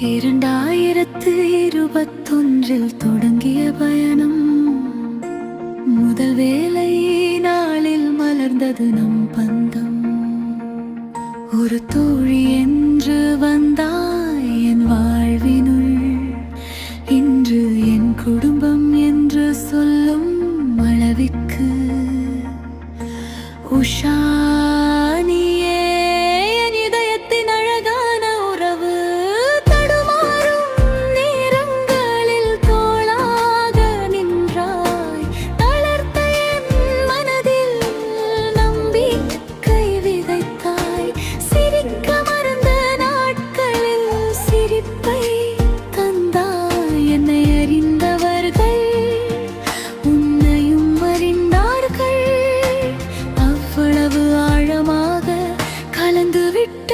2021 தொடங்கிய பயணம் முதல் வேலை நாளில் மலர்ந்தது நம் பந்தம். ஒரு தோழி என்று வந்தாய் என் வாழ்வினுள், இன்று என் குடும்பம் என்று சொல்லும் அளவிற்கு உஷா விட்டு